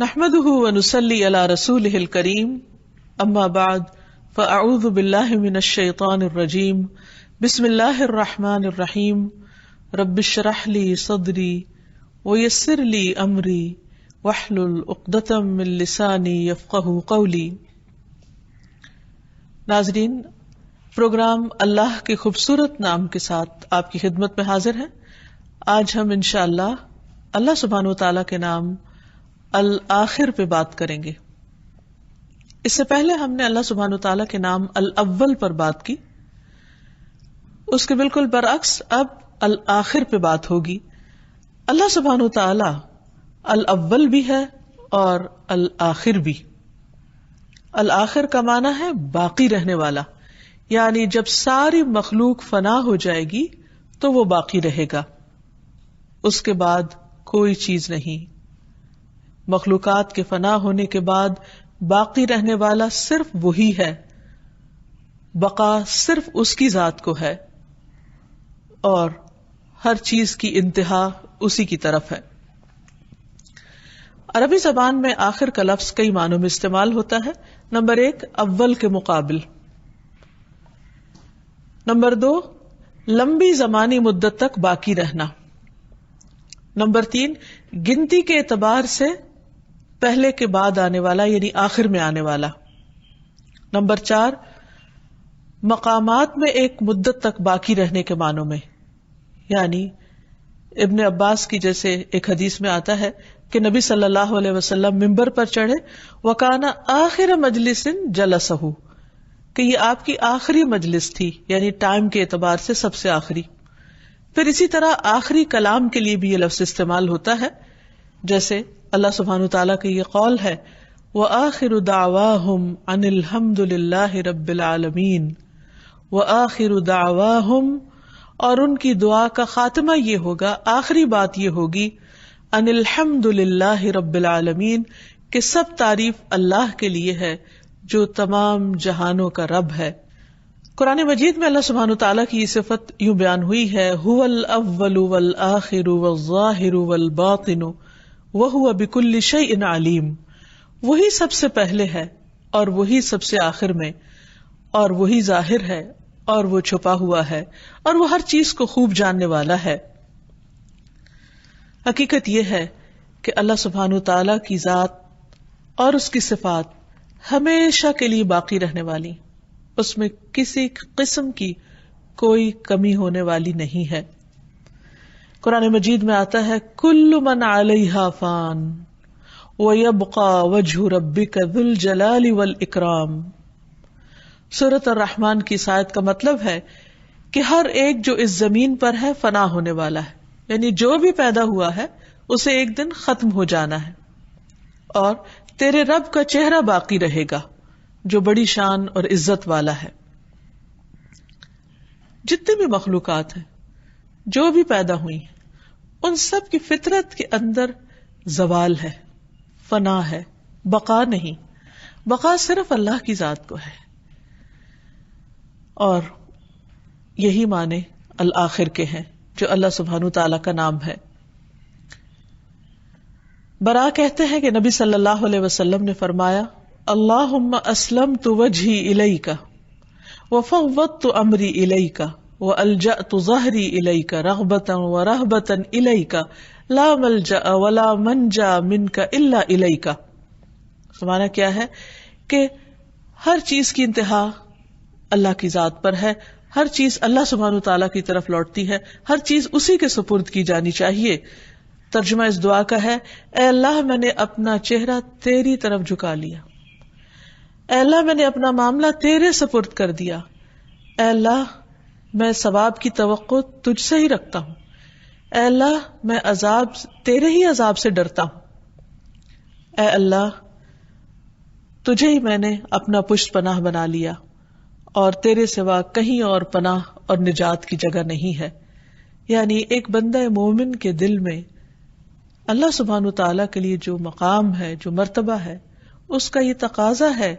نحمده ونصلي على رسوله الكريم اما بعد فاعوذ بالله من الشيطان الرجيم بسم الله الرحمن الرحيم رب اشرح لي صدري ويسر لي امري واحلل عقدة من لساني يفقهوا قولي۔ ناظرین، پروگرام اللہ کے خوبصورت نام کے ساتھ آپ کی خدمت میں حاضر ہیں۔ آج ہم انشاءاللہ اللہ سبحانہ و تعالیٰ کے نام الآخر پہ بات کریں گے۔ اس سے پہلے ہم نے اللہ سبحانہ وتعالیٰ کے نام الاول پر بات کی، اس کے بالکل برعکس اب الآخر پہ بات ہوگی۔ اللہ سبحانہ وتعالیٰ الاول بھی ہے اور الآخر بھی۔ الآخر کا معنی ہے باقی رہنے والا، یعنی جب ساری مخلوق فنا ہو جائے گی تو وہ باقی رہے گا، اس کے بعد کوئی چیز نہیں۔ مخلوقات کے فنا ہونے کے بعد باقی رہنے والا صرف وہی ہے، بقا صرف اس کی ذات کو ہے، اور ہر چیز کی انتہا اسی کی طرف ہے۔ عربی زبان میں آخر کا لفظ کئی معنوں میں استعمال ہوتا ہے۔ نمبر 1، اول کے مقابل۔ نمبر 2، لمبی زمانی مدت تک باقی رہنا۔ نمبر 3، گنتی کے اعتبار سے پہلے کے بعد آنے والا، یعنی آخر میں آنے والا۔ نمبر 4، مقامات میں ایک مدت تک باقی رہنے کے معنوں میں، یعنی ابن عباس کی جیسے ایک حدیث میں آتا ہے کہ نبی صلی اللہ علیہ وسلم ممبر پر چڑھے، وَكَانَ آخِرَ مَجْلِسٍ جَلَسَهُ، کہ یہ آپ کی آخری مجلس تھی، یعنی ٹائم کے اعتبار سے سب سے آخری۔ پھر اسی طرح آخری کلام کے لیے بھی یہ لفظ استعمال ہوتا ہے، جیسے اللہ سبحانہ تعالیٰ کا یہ قول ہے وَآخِرُ دَعْوَاهُمْ عَنِ الْحَمْدُ لِلَّهِ رَبِّ الْعَالَمِينَ، وَآخِرُ دَعْوَاهُمْ، اور ان کی دعا کا خاتمہ یہ ہوگا، آخری بات یہ ہوگی عَنِ الْحَمْدُ لِلَّهِ رَبِّ الْعَالَمِينَ، کہ سب تعریف اللہ کے لیے ہے جو تمام جہانوں کا رب ہے۔ قرآن مجید میں اللہ سبحانہ تعالیٰ کی یہ صفت یوں بیان ہوئی ہے هُوَ الْأَوَّلُ وَالْآخِرُ وَالظَّاهِرُ وَالْبَاطِنُ وَهُوَ بِكُلِّ شَيْءٍ عَلِيمٌ، وہی سب سے پہلے ہے اور وہی سب سے آخر میں، اور وہی ظاہر ہے اور وہ چھپا ہوا ہے، اور وہ ہر چیز کو خوب جاننے والا ہے۔ حقیقت یہ ہے کہ اللہ سبحانہ تعالیٰ کی ذات اور اس کی صفات ہمیشہ کے لیے باقی رہنے والی، اس میں کسی قسم کی کوئی کمی ہونے والی نہیں ہے۔ قرآن مجید میں آتا ہے کل من علیہا فان ویبقى وجہ ربک ذو الجلال والاکرام۔ سورۃ الرحمن کی اس آیت کا مطلب ہے کہ ہر ایک جو اس زمین پر ہے فنا ہونے والا ہے، یعنی جو بھی پیدا ہوا ہے اسے ایک دن ختم ہو جانا ہے، اور تیرے رب کا چہرہ باقی رہے گا جو بڑی شان اور عزت والا ہے۔ جتنے بھی مخلوقات ہیں جو بھی پیدا ہوئی ہیں، ان سب کی فطرت کے اندر زوال ہے، فنا ہے، بقا نہیں۔ بقا صرف اللہ کی ذات کو ہے، اور یہی معنی الآخر کے ہیں جو اللہ سبحانہ تعالیٰ کا نام ہے۔ برا کہتے ہیں کہ نبی صلی اللہ علیہ وسلم نے فرمایا اللہم اسلمت وجہی الیک وفوضت امری الیک وَأَلْجَأْتُ ظَهْرِي إِلَيْكَ رَغْبَةً وَرَهْبَةً إِلَيْكَ لَا مَلْجَأَ وَلَا مَنْجَا مِنْكَ إِلَّا إِلَيْكَ۔ سمانا کیا ہے کہ ہر چیز کی انتہا اللہ کی ذات پر ہے، ہر چیز اللہ سبحانہ تعالیٰ کی طرف لوٹتی ہے، ہر چیز اسی کے سپرد کی جانی چاہیے۔ ترجمہ اس دعا کا ہے اے اللہ میں نے اپنا چہرہ تیری طرف جھکا لیا، اے اللہ میں نے اپنا معاملہ تیرے سپرد کر دیا، اے اللہ میں ثواب کی توقع تجھ سے ہی رکھتا ہوں، اے اللہ میں تیرے ہی عذاب سے ڈرتا ہوں، اے اللہ تجھے ہی میں نے اپنا پشت پناہ بنا لیا، اور تیرے سوا کہیں اور پناہ اور نجات کی جگہ نہیں ہے۔ یعنی ایک بندہ مومن کے دل میں اللہ سبحانہ تعالیٰ کے لیے جو مقام ہے، جو مرتبہ ہے، اس کا یہ تقاضا ہے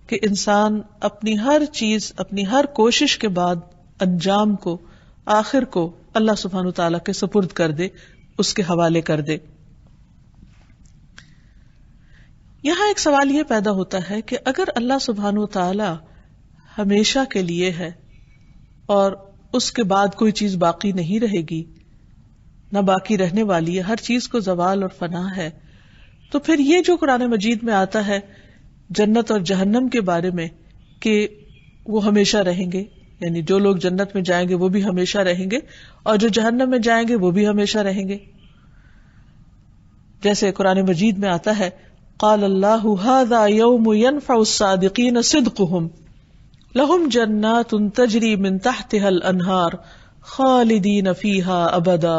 کہ انسان اپنی ہر چیز، اپنی ہر کوشش کے بعد انجام کو، آخر کو اللہ سبحانہ تعالیٰ کے سپرد کر دے، اس کے حوالے کر دے۔ یہاں ایک سوال یہ پیدا ہوتا ہے کہ اگر اللہ سبحانہ و تعالی ہمیشہ کے لیے ہے اور اس کے بعد کوئی چیز باقی نہیں رہے گی، نہ باقی رہنے والی ہے، ہر چیز کو زوال اور فنا ہے، تو پھر یہ جو قرآن مجید میں آتا ہے جنت اور جہنم کے بارے میں کہ وہ ہمیشہ رہیں گے، یعنی جو لوگ جنت میں جائیں گے وہ بھی ہمیشہ رہیں گے اور جو جہنم میں جائیں گے وہ بھی ہمیشہ رہیں گے، جیسے قرآن مجید میں آتا ہے قال اللہ ھذا یوم ینفع الصادقین صدقہم لہم جنات تجری من تحتها الانہار خالدین فیہا ابدا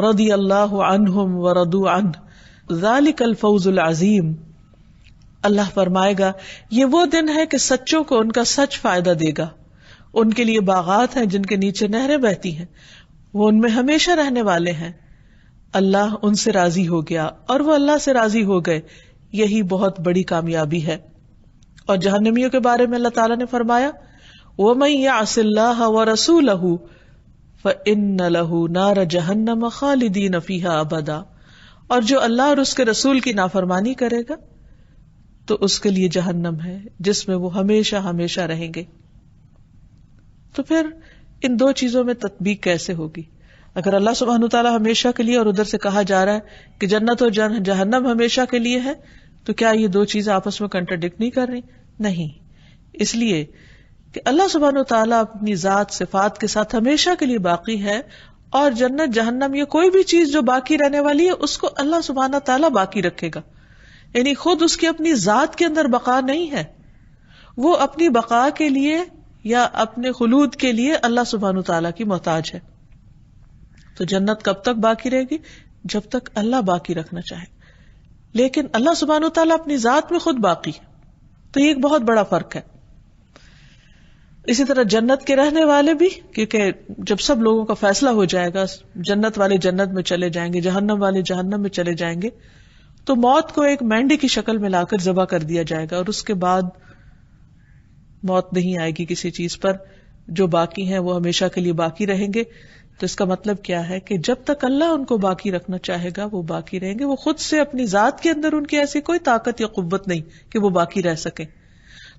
رضی اللہ عنہم ورضوا عنہ ذالک الفوز العظیم۔ اللہ فرمائے گا یہ وہ دن ہے کہ سچوں کو ان کا سچ فائدہ دے گا، ان کے لیے باغات ہیں جن کے نیچے نہریں بہتی ہیں، وہ ان میں ہمیشہ رہنے والے ہیں، اللہ ان سے راضی ہو گیا اور وہ اللہ سے راضی ہو گئے، یہی بہت بڑی کامیابی ہے۔ اور جہنمیوں کے بارے میں اللہ تعالیٰ نے فرمایا وَمَن يَعْصِ اللَّهَ وَرَسُولَهُ فَإِنَّ لَهُ نَارَ جَهَنَّمَ خَالِدِينَ فِيهَا أَبَدًا، اور جو اللہ اور اس کے رسول کی نافرمانی کرے گا تو اس کے لیے جہنم ہے جس میں وہ ہمیشہ ہمیشہ رہیں گے۔ تو پھر ان دو چیزوں میں تطبیق کیسے ہوگی؟ اگر اللہ سبحانہ تعالیٰ ہمیشہ کے لیے اور ادھر سے کہا جا رہا ہے کہ جنت اور جہنم ہمیشہ کے لیے ہے، تو کیا یہ دو چیزیں آپس میں کنٹرڈکٹ نہیں کر رہی؟ نہیں، اس لیے کہ اللہ سبحانہ تعالیٰ اپنی ذات صفات کے ساتھ ہمیشہ کے لیے باقی ہے، اور جنت جہنم یہ کوئی بھی چیز جو باقی رہنے والی ہے اس کو اللہ سبحانہ تعالیٰ باقی رکھے گا، یعنی خود اس کی اپنی ذات کے اندر بقا نہیں ہے، وہ اپنی بقا کے لیے یا اپنے خلود کے لیے اللہ سبحانہ تعالیٰ کی محتاج ہے۔ تو جنت کب تک باقی رہے گی؟ جب تک اللہ باقی رکھنا چاہے، لیکن اللہ سبحانہ تعالیٰ اپنی ذات میں خود باقی ہے، تو یہ ایک بہت بڑا فرق ہے۔ اسی طرح جنت کے رہنے والے بھی، کیونکہ جب سب لوگوں کا فیصلہ ہو جائے گا، جنت والے جنت میں چلے جائیں گے، جہنم والے جہنم میں چلے جائیں گے، تو موت کو ایک مینڈے کی شکل میں لا کر ذبح کر دیا جائے گا، اور اس کے بعد موت نہیں آئے گی کسی چیز پر، جو باقی ہیں وہ ہمیشہ کے لیے باقی رہیں گے۔ تو اس کا مطلب کیا ہے کہ جب تک اللہ ان کو باقی رکھنا چاہے گا وہ باقی رہیں گے، وہ خود سے اپنی ذات کے اندر ان کی ایسی کوئی طاقت یا قوت نہیں کہ وہ باقی رہ سکیں۔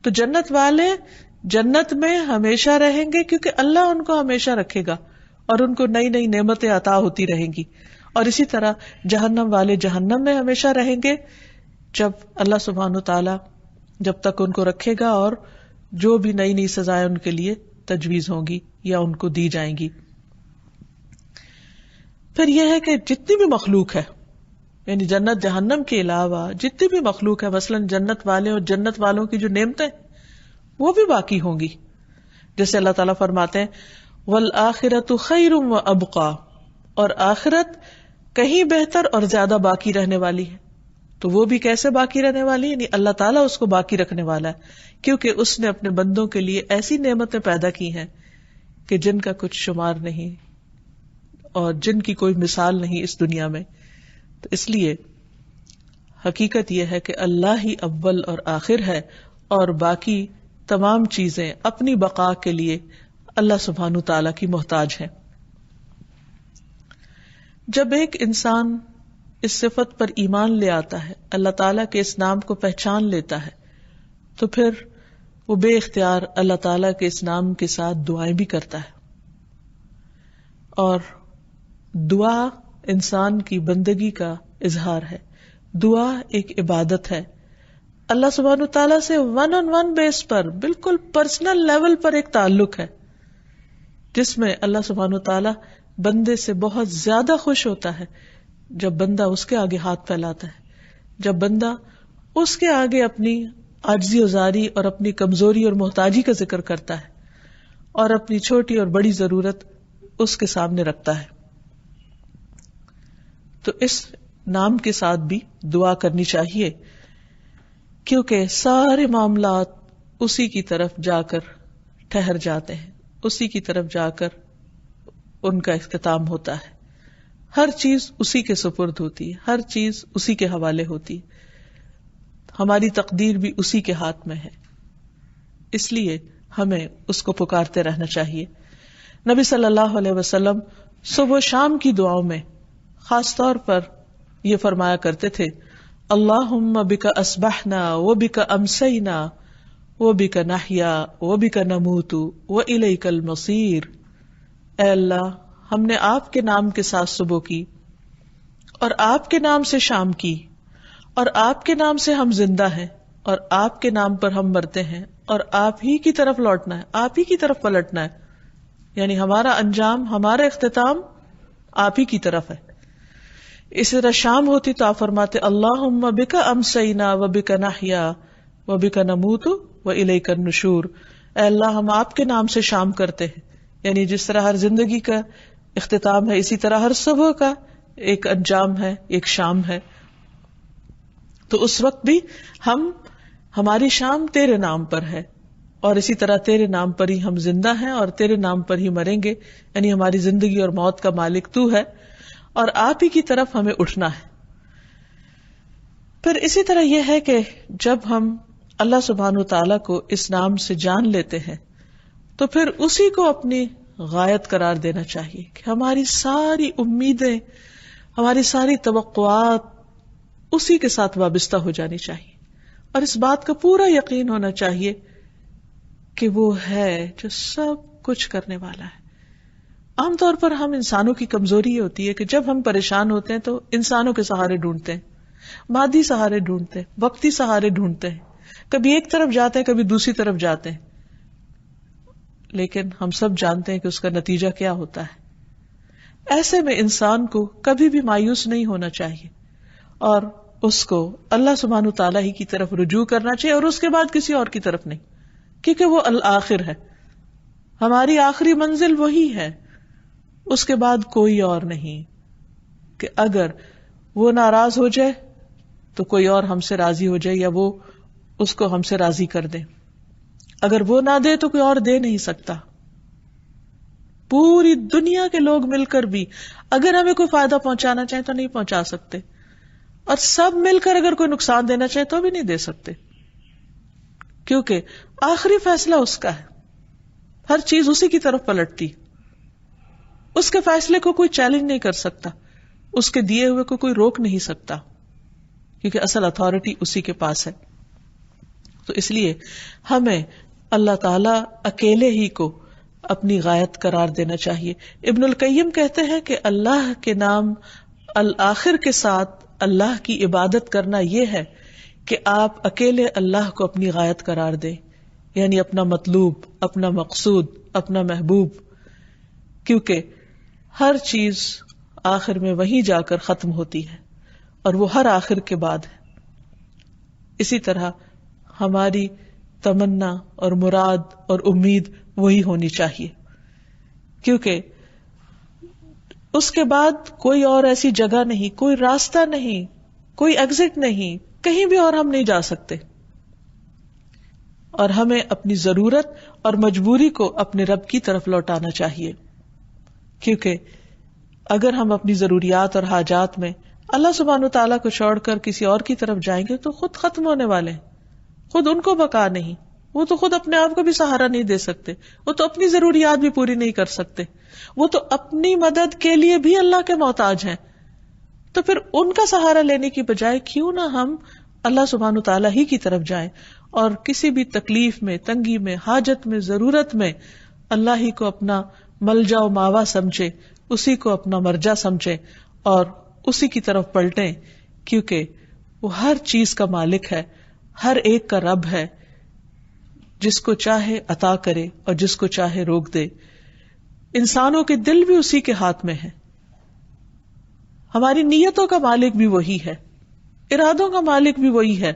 تو جنت والے جنت میں ہمیشہ رہیں گے کیونکہ اللہ ان کو ہمیشہ رکھے گا اور ان کو نئی نئی نعمتیں عطا ہوتی رہیں گی، اور اسی طرح جہنم والے جہنم میں ہمیشہ رہیں گے جب اللہ سبحانہ تعالی جب تک ان کو رکھے گا، اور جو بھی نئی نئی سزائیں ان کے لیے تجویز ہوں گی یا ان کو دی جائیں گی۔ پھر یہ ہے کہ جتنی بھی مخلوق ہے، یعنی جنت جہنم کے علاوہ جتنی بھی مخلوق ہے، مثلا جنت والے اور جنت والوں کی جو نعمتیں وہ بھی باقی ہوں گی، جیسے اللہ تعالیٰ فرماتے ہیں وَالْآخِرَةُ خَيْرٌ وَأَبْقَىٰ، اور آخرت کہیں بہتر اور زیادہ باقی رہنے والی ہے۔ تو وہ بھی کیسے باقی رہنے والی ہے؟ یعنی اللہ تعالیٰ اس کو باقی رکھنے والا ہے، کیونکہ اس نے اپنے بندوں کے لیے ایسی نعمتیں پیدا کی ہیں کہ جن کا کچھ شمار نہیں اور جن کی کوئی مثال نہیں اس دنیا میں۔ تو اس لیے حقیقت یہ ہے کہ اللہ ہی اول اور آخر ہے، اور باقی تمام چیزیں اپنی بقا کے لیے اللہ سبحانہ تعالیٰ کی محتاج ہیں۔ جب ایک انسان اس صفت پر ایمان لے آتا ہے، اللہ تعالیٰ کے اس نام کو پہچان لیتا ہے، تو پھر وہ بے اختیار اللہ تعالیٰ کے اس نام کے ساتھ دعائیں بھی کرتا ہے، اور دعا انسان کی بندگی کا اظہار ہے، دعا ایک عبادت ہے۔ اللہ سبحانہ تعالیٰ سے ون آن ون بیس پر، بالکل پرسنل لیول پر ایک تعلق ہے، جس میں اللہ سبحانہ تعالیٰ بندے سے بہت زیادہ خوش ہوتا ہے جب بندہ اس کے آگے ہاتھ پھیلاتا ہے، جب بندہ اس کے آگے اپنی عاجزی و زاری اور اپنی کمزوری اور محتاجی کا ذکر کرتا ہے، اور اپنی چھوٹی اور بڑی ضرورت اس کے سامنے رکھتا ہے۔ تو اس نام کے ساتھ بھی دعا کرنی چاہیے، کیونکہ سارے معاملات اسی کی طرف جا کر ٹھہر جاتے ہیں، اسی کی طرف جا کر ان کا اختتام ہوتا ہے، ہر چیز اسی کے سپرد ہوتی ہے، ہر چیز اسی کے حوالے ہوتی ہے، ہماری تقدیر بھی اسی کے ہاتھ میں ہے، اس لیے ہمیں اس کو پکارتے رہنا چاہیے۔ نبی صلی اللہ علیہ وسلم صبح و شام کی دعاؤں میں خاص طور پر یہ فرمایا کرتے تھے اللہم بک اصبحنا وبک امسینا وبک نحیا وبک نموت والیک المصیر. اے اللہ، ہم نے آپ کے نام کے ساتھ صبح کی اور آپ کے نام سے شام کی اور آپ کے نام سے ہم زندہ ہیں اور آپ کے نام پر ہم مرتے ہیں اور آپ ہی کی طرف لوٹنا ہے، آپ ہی کی طرف پلٹنا ہے. یعنی ہمارا انجام، ہمارا اختتام آپ ہی کی طرف ہے. اس طرح شام ہوتی تو آپ فرماتے اللہم بک امسینا وبک نحیا وبک نموت والیک النشور. اے اللہ، ہم آپ کے نام سے شام کرتے ہیں، یعنی جس طرح ہر زندگی کا اختتام ہے اسی طرح ہر صبح کا ایک انجام ہے، ایک شام ہے. تو اس وقت بھی ہماری شام تیرے نام پر ہے اور اسی طرح تیرے نام پر ہی ہم زندہ ہیں اور تیرے نام پر ہی مریں گے. یعنی ہماری زندگی اور موت کا مالک تو ہے اور آپ ہی کی طرف ہمیں اٹھنا ہے. پھر اسی طرح یہ ہے کہ جب ہم اللہ سبحانہ و تعالیٰ کو اس نام سے جان لیتے ہیں تو پھر اسی کو اپنی غایت قرار دینا چاہیے کہ ہماری ساری امیدیں، ہماری ساری توقعات اسی کے ساتھ وابستہ ہو جانی چاہیے اور اس بات کا پورا یقین ہونا چاہیے کہ وہ ہے جو سب کچھ کرنے والا ہے. عام طور پر ہم انسانوں کی کمزوری یہ ہوتی ہے کہ جب ہم پریشان ہوتے ہیں تو انسانوں کے سہارے ڈھونڈتے ہیں، مادی سہارے ڈھونڈتے ہیں، وقتی سہارے ڈھونڈتے ہیں، کبھی ایک طرف جاتے ہیں کبھی دوسری طرف جاتے ہیں. لیکن ہم سب جانتے ہیں کہ اس کا نتیجہ کیا ہوتا ہے. ایسے میں انسان کو کبھی بھی مایوس نہیں ہونا چاہیے اور اس کو اللہ سبحانہ تعالیٰ ہی کی طرف رجوع کرنا چاہیے اور اس کے بعد کسی اور کی طرف نہیں، کیونکہ وہ الآخر ہے. ہماری آخری منزل وہی ہے، اس کے بعد کوئی اور نہیں. کہ اگر وہ ناراض ہو جائے تو کوئی اور ہم سے راضی ہو جائے یا وہ اس کو ہم سے راضی کر دے. اگر وہ نہ دے تو کوئی اور دے نہیں سکتا. پوری دنیا کے لوگ مل کر بھی اگر ہمیں کوئی فائدہ پہنچانا چاہیں تو نہیں پہنچا سکتے، اور سب مل کر اگر کوئی نقصان دینا چاہے تو بھی نہیں دے سکتے، کیونکہ آخری فیصلہ اس کا ہے. ہر چیز اسی کی طرف پلٹتی، اس کے فیصلے کو کوئی چیلنج نہیں کر سکتا، اس کے دیے ہوئے کو کوئی روک نہیں سکتا، کیونکہ اصل اتھارٹی اسی کے پاس ہے. تو اس لیے ہمیں اللہ تعالی اکیلے ہی کو اپنی غایت قرار دینا چاہیے. ابن القیم کہتے ہیں کہ اللہ کے نام الآخر کے ساتھ اللہ کی عبادت کرنا یہ ہے کہ آپ اکیلے اللہ کو اپنی غایت قرار دیں، یعنی اپنا مطلوب، اپنا مقصود، اپنا محبوب، کیونکہ ہر چیز آخر میں وہیں جا کر ختم ہوتی ہے اور وہ ہر آخر کے بعد ہے. اسی طرح ہماری تمنا اور مراد اور امید وہی ہونی چاہیے، کیونکہ اس کے بعد کوئی اور ایسی جگہ نہیں، کوئی راستہ نہیں، کوئی ایگزٹ نہیں، کہیں بھی اور ہم نہیں جا سکتے. اور ہمیں اپنی ضرورت اور مجبوری کو اپنے رب کی طرف لوٹانا چاہیے، کیونکہ اگر ہم اپنی ضروریات اور حاجات میں اللہ سبحانہ تعالیٰ کو چھوڑ کر کسی اور کی طرف جائیں گے تو خود ختم ہونے والے ہیں. خود ان کو بقا نہیں، وہ تو خود اپنے آپ کو بھی سہارا نہیں دے سکتے، وہ تو اپنی ضروریات بھی پوری نہیں کر سکتے، وہ تو اپنی مدد کے لیے بھی اللہ کے محتاج ہیں. تو پھر ان کا سہارا لینے کی بجائے کیوں نہ ہم اللہ سبحانہ تعالیٰ ہی کی طرف جائیں اور کسی بھی تکلیف میں، تنگی میں، حاجت میں، ضرورت میں اللہ ہی کو اپنا ملجا و ماوا سمجھے، اسی کو اپنا مرجع سمجھے اور اسی کی طرف پلٹیں، کیونکہ وہ ہر چیز کا مالک ہے، ہر ایک کا رب ہے، جس کو چاہے عطا کرے اور جس کو چاہے روک دے. انسانوں کے دل بھی اسی کے ہاتھ میں ہے، ہماری نیتوں کا مالک بھی وہی ہے، ارادوں کا مالک بھی وہی ہے.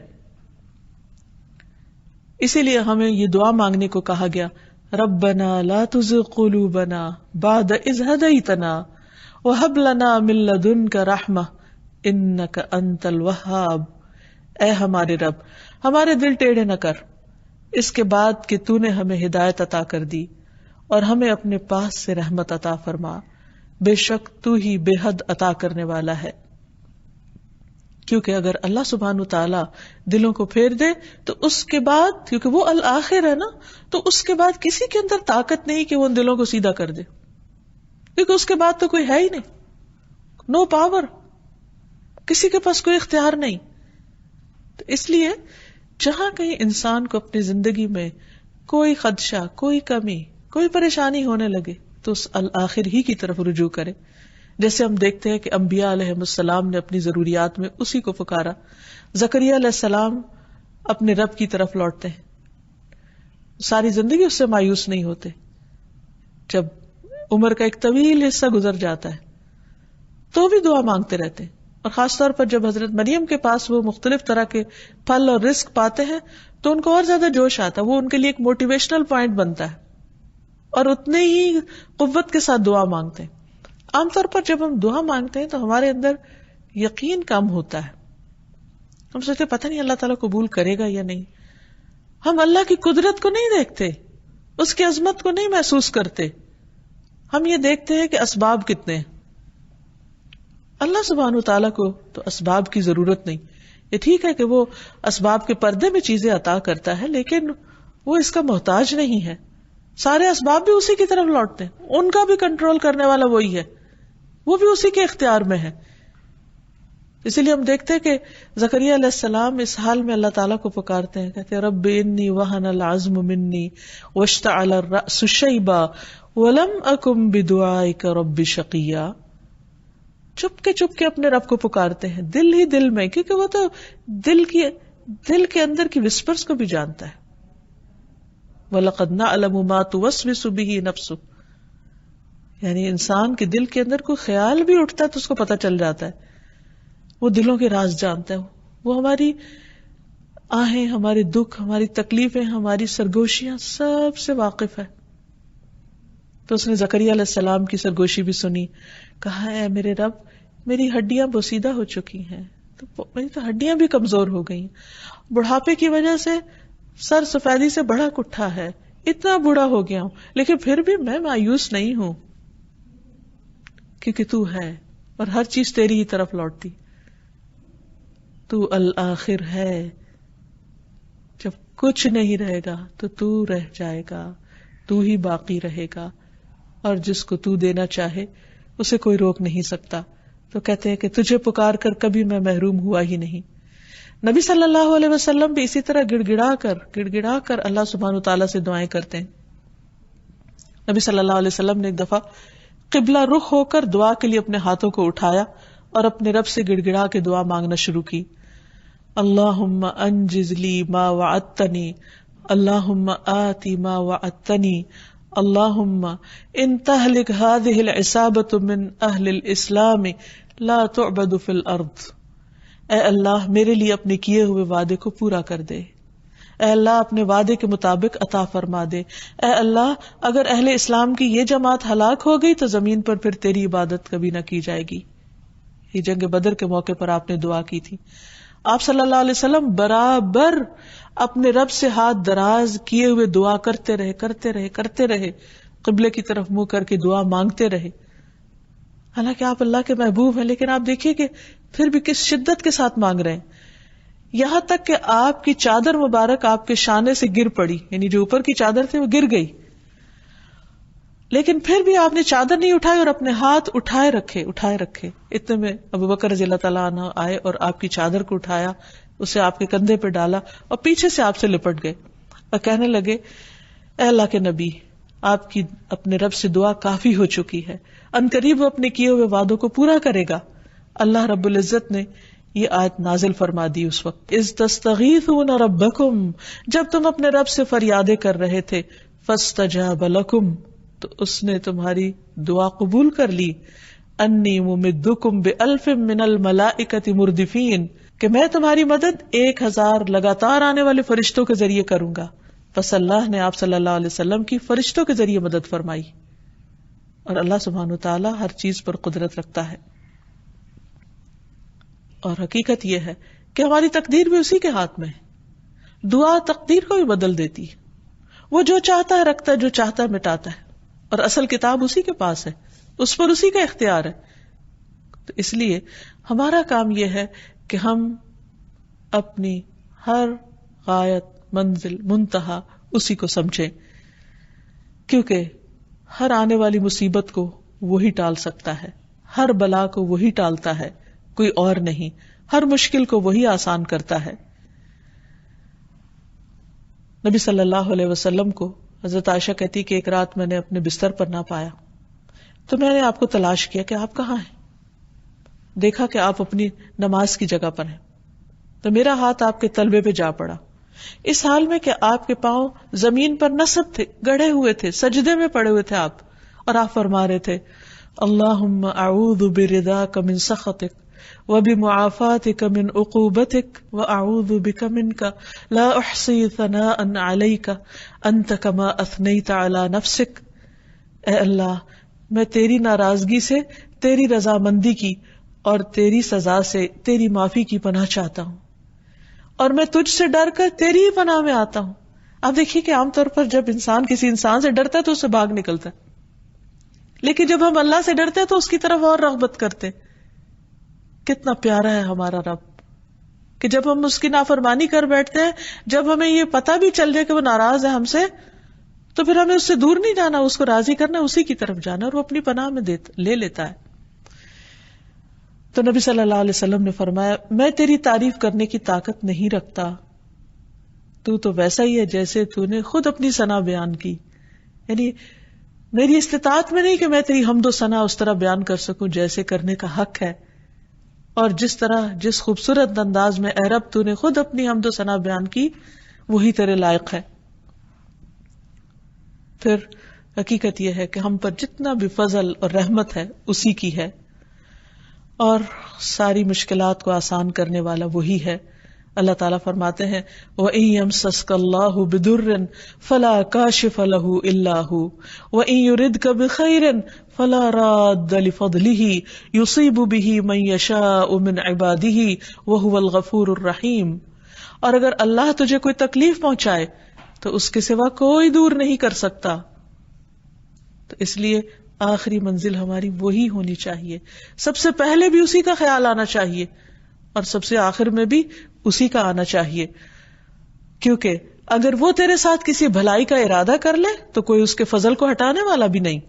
اسی لیے ہمیں یہ دعا مانگنے کو کہا گیا، ربنا لا تزغ قلوبنا بعد اذ ہدیتنا وہب لنا من لدنک رحمہ انک انت الوہاب. اے ہمارے رب، ہمارے دل ٹیڑھے نہ کر اس کے بعد کہ تو نے ہمیں ہدایت عطا کر دی، اور ہمیں اپنے پاس سے رحمت عطا فرما، بے شک تو ہی بے حد عطا کرنے والا ہے. کیونکہ اگر اللہ سبحانہ تعالیٰ دلوں کو پھیر دے تو اس کے بعد، کیونکہ وہ الآخر ہے نا، تو اس کے بعد کسی کے اندر طاقت نہیں کہ وہ ان دلوں کو سیدھا کر دے، کیونکہ اس کے بعد تو کوئی ہے ہی نہیں، نو پاور، کسی کے پاس کوئی اختیار نہیں. تو اس لیے جہاں کہیں انسان کو اپنی زندگی میں کوئی خدشہ، کوئی کمی، کوئی پریشانی ہونے لگے تو اس الآخر ہی کی طرف رجوع کرے. جیسے ہم دیکھتے ہیں کہ انبیاء علیہ السلام نے اپنی ضروریات میں اسی کو پکارا. زکریا علیہ السلام اپنے رب کی طرف لوٹتے ہیں، ساری زندگی اس سے مایوس نہیں ہوتے. جب عمر کا ایک طویل حصہ گزر جاتا ہے تو بھی دعا مانگتے رہتے ہیں، اور خاص طور پر جب حضرت مریم کے پاس وہ مختلف طرح کے پھل اور رزق پاتے ہیں تو ان کو اور زیادہ جوش آتا ہے، وہ ان کے لیے ایک موٹیویشنل پوائنٹ بنتا ہے اور اتنے ہی قوت کے ساتھ دعا مانگتے ہیں. عام طور پر جب ہم دعا مانگتے ہیں تو ہمارے اندر یقین کم ہوتا ہے، ہم سوچتے پتہ نہیں اللہ تعالیٰ قبول کرے گا یا نہیں. ہم اللہ کی قدرت کو نہیں دیکھتے، اس کی عظمت کو نہیں محسوس کرتے، ہم یہ دیکھتے ہیں کہ اسباب کتنے ہیں. اللہ سبحانہ وتعالیٰ کو تو اسباب کی ضرورت نہیں. یہ ٹھیک ہے کہ وہ اسباب کے پردے میں چیزیں عطا کرتا ہے، لیکن وہ اس کا محتاج نہیں ہے. سارے اسباب بھی اسی کی طرف لوٹتے ہیں، ان کا بھی کنٹرول کرنے والا وہی ہے، وہ بھی اسی کے اختیار میں ہے. اسی لیے ہم دیکھتے ہیں کہ زکریا علیہ السلام اس حال میں اللہ تعالیٰ کو پکارتے ہیں، کہتے ہیں رب انی وہن العظم منی واشتعل الرأس شیبا ولم اکن بدعائک رب شقیا. چپ کے اپنے رب کو پکارتے ہیں دل ہی دل میں، کیونکہ وہ تو دل کے اندر کی وسپرز کو بھی جانتا ہے. وَلَقَدْ نَعْلَمُ مَا تُوَسْوِسُ بِهِ نَفْسُهُ، یعنی انسان کے دل کے اندر کوئی خیال بھی اٹھتا ہے تو اس کو پتہ چل جاتا ہے. وہ دلوں کے راز جانتا ہے، وہ ہماری آہیں، ہمارے دکھ، ہماری تکلیفیں، ہماری سرگوشیاں سب سے واقف ہے. تو اس نے زکریا علیہ السلام کی سرگوشی بھی سنی، کہا اے میرے رب میری ہڈیاں بوسیدہ ہو چکی ہیں، تو میری تو ہڈیاں بھی کمزور ہو گئی، بڑھاپے کی وجہ سے سر سفیدی سے بڑا کٹھا ہے، اتنا بوڑھا ہو گیا ہوں، لیکن پھر بھی میں مایوس نہیں ہوں کیونکہ تو ہے اور ہر چیز تیری ہی طرف لوٹتی. تو الآخر ہے، جب کچھ نہیں رہے گا تو تو رہ جائے گا، تو ہی باقی رہے گا، اور جس کو تو دینا چاہے اسے کوئی روک نہیں سکتا. تو کہتے ہیں کہ تجھے پکار کر کبھی میں محروم ہوا ہی نہیں. نبی صلی اللہ علیہ وسلم بھی اسی طرح گڑ گڑا کر اللہ سبحانہ تعالیٰ سے دعائیں کرتے ہیں. نبی صلی اللہ علیہ وسلم نے ایک دفعہ قبلہ رخ ہو کر دعا کے لیے اپنے ہاتھوں کو اٹھایا اور اپنے رب سے گڑ گڑا کے دعا مانگنا شروع کی. اللہم انجز لی ما وعدتنی، اللہم آتی ما وعدتنی، اللہم ان تہلک هذه العصابة من اہل الاسلام لا تعبد فی الارض. اے اللہ میرے لیے اپنے کیے ہوئے وعدے کو پورا کر دے، اے اللہ اپنے وعدے کے مطابق عطا فرما دے. اے اللہ اگر اہل اسلام کی یہ جماعت ہلاک ہو گئی تو زمین پر پھر تیری عبادت کبھی نہ کی جائے گی. یہ جنگ بدر کے موقع پر آپ نے دعا کی تھی. آپ صلی اللہ علیہ وسلم برابر اپنے رب سے ہاتھ دراز کیے ہوئے دعا کرتے رہے، قبلے کی طرف منہ کر کے دعا مانگتے رہے. حالانکہ آپ اللہ کے محبوب ہیں، لیکن آپ دیکھیے کہ پھر بھی کس شدت کے ساتھ مانگ رہے ہیں. یہاں تک کہ آپ کی چادر مبارک آپ کے شانے سے گر پڑی، یعنی جو اوپر کی چادر تھی وہ گر گئی، لیکن پھر بھی آپ نے چادر نہیں اٹھائی اور اپنے ہاتھ اٹھائے رکھے. اتنے میں ابو بکر رضی اللہ تعالیٰ عنہ آئے اور آپ کی چادر کو اٹھایا، اسے آپ کے کندھے پہ ڈالا اور پیچھے سے آپ سے لپٹ گئے اور کہنے لگے اے اللہ کے نبی، آپ کی اپنے رب سے دعا کافی ہو چکی ہے، عنقریب وہ اپنے کیے ہوئے وعدوں کو پورا کرے گا. اللہ رب العزت نے یہ آیت نازل فرما دی اس وقت، اذ تستغیثون ربکم، جب تم اپنے رب سے فریادیں کر رہے تھے، فاستجاب لکم، تو اس نے تمہاری دعا قبول کر لی. انی ممدکم بألف من الملائکۃ مردفین، کہ میں تمہاری مدد 1000 لگاتار آنے والے فرشتوں کے ذریعے کروں گا. پس اللہ نے آپ صلی اللہ علیہ وسلم کی فرشتوں کے ذریعے مدد فرمائی. اور اللہ سبحانہ وتعالی ہر چیز پر قدرت رکھتا ہے. اور حقیقت یہ ہے کہ ہماری تقدیر بھی اسی کے ہاتھ میں ہے. دعا تقدیر کو بھی بدل دیتی ہے. وہ جو چاہتا ہے رکھتا ہے، جو چاہتا ہے مٹاتا ہے، اور اصل کتاب اسی کے پاس ہے، اس پر اسی کا اختیار ہے. تو اس لیے ہمارا کام یہ ہے کہ ہم اپنی ہر غایت، منزل، منتہا اسی کو سمجھیں، کیونکہ ہر آنے والی مصیبت کو وہی ٹال سکتا ہے، ہر بلا کو وہی ٹالتا ہے، کوئی اور نہیں. ہر مشکل کو وہی آسان کرتا ہے. نبی صلی اللہ علیہ وسلم کو حضرت عائشہ کہتی کہ ایک رات میں نے اپنے بستر پر نہ پایا تو میں نے آپ کو تلاش کیا کہ آپ کہاں ہیں. دیکھا کہ آپ اپنی نماز کی جگہ پر ہیں تو میرا ہاتھ آپ کے تلوے پہ جا پڑا، اس حال میں کہ آپ کے پاؤں زمین پر نصب تھے، گڑے ہوئے تھے، سجدے میں پڑے ہوئے تھے آپ، اور آپ فرما رہے تھے اللہم اعوذ برضاک من سخطک وبمعافاتک من عقوبتک واعوذ بک منک لا احصی ثناء علیک انت کما اثنیت علی نفسک. اے اللہ، میں تیری ناراضگی سے، تیری رضامندی کی اور تیری سزا سے تیری معافی کی پناہ چاہتا ہوں، اور میں تجھ سے ڈر کر تیری ہی پناہ میں آتا ہوں. آپ دیکھیے کہ عام طور پر جب انسان کسی انسان سے ڈرتا ہے تو اس سے بھاگ نکلتا ہے، لیکن جب ہم اللہ سے ڈرتے ہیں تو اس کی طرف اور رغبت کرتے. کتنا پیارا ہے ہمارا رب کہ جب ہم اس کی نافرمانی کر بیٹھتے ہیں، جب ہمیں یہ پتہ بھی چل جائے کہ وہ ناراض ہے ہم سے، تو پھر ہمیں اس سے دور نہیں جانا، اس کو راضی کرنا، اسی کی طرف جانا، اور وہ اپنی پناہ میں لے لیتا ہے. تو نبی صلی اللہ علیہ وسلم نے فرمایا میں تیری تعریف کرنے کی طاقت نہیں رکھتا، تو ویسا ہی ہے جیسے تو نے خود اپنی ثنا بیان کی. یعنی میری استطاعت میں نہیں کہ میں تیری حمد و ثنا اس طرح بیان کر سکوں جیسے کرنے کا حق ہے، اور جس طرح جس خوبصورت انداز میں اے رب تو نے خود اپنی حمد و ثنا بیان کی وہی تیرے لائق ہے. پھر حقیقت یہ ہے کہ ہم پر جتنا بھی فضل اور رحمت ہے اسی کی ہے، اور ساری مشکلات کو آسان کرنے والا وہی ہے. اللہ تعالیٰ فرماتے ہیں وَإِن يَمْسَسْكَ اللَّهُ بِضُرٍّ فَلَا كَاشِفَ لَهُ إِلَّا هُ وَإِن يُرِدْكَ بِخَيْرٍ فَلَا رَادَّ لِفَضْلِهِ يُصِيبُ بِهِ مَن يَشَاءُ مِنْ عِبَادِهِ وَهُوَ الْغَفُورُ الرَّحِيمُ. اور اگر اللہ تجھے کوئی تکلیف پہنچائے تو اس کے سوا کوئی دور نہیں کر سکتا. تو اس لیے آخری منزل ہماری وہی ہونی چاہیے، سب سے پہلے بھی اسی کا خیال آنا چاہیے اور سب سے آخر میں بھی اسی کا آنا چاہیے. کیونکہ اگر وہ تیرے ساتھ کسی بھلائی کا ارادہ کر لے تو کوئی اس کے فضل کو ہٹانے والا بھی نہیں.